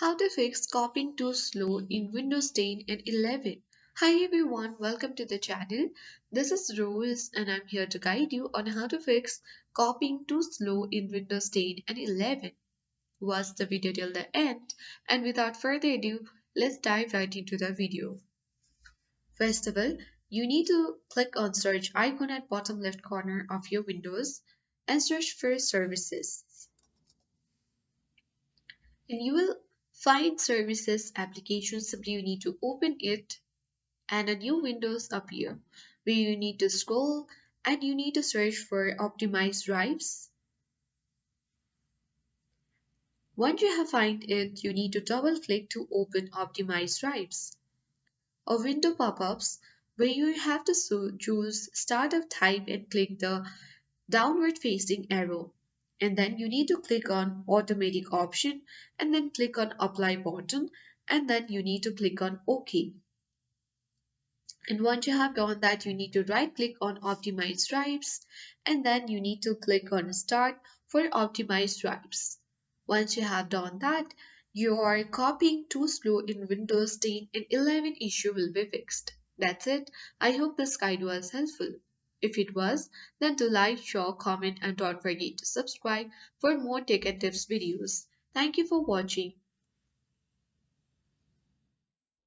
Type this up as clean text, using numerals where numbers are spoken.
How to fix copying too slow in Windows 10 and 11. Hi everyone, welcome to the channel. This is Rose and I'm here to guide you on how to fix copying too slow in Windows 10 and 11. Watch the video till the end, and without further ado, let's dive right into the video. First of all, you need to click on search icon at bottom left corner of your Windows and search for services. And you will find services application. Simply you need to open it and a new windows appear where you need to scroll and you need to search for optimized drives. Once you have find it, you need to double click to open optimized drives. A window pop-ups where you have to choose startup type and click the downward facing arrow. And then you need to click on automatic option and then click on apply button and then you need to click on OK. And once you have done that, you need to right click on optimize drives and then you need to click on start for optimized drives. Once you have done that, your copying too slow in Windows 10 and 11 issue will be fixed. That's it. I hope this guide was helpful. If it was, then do like, share, comment and don't forget to subscribe for more tech and tips videos. Thank you for watching.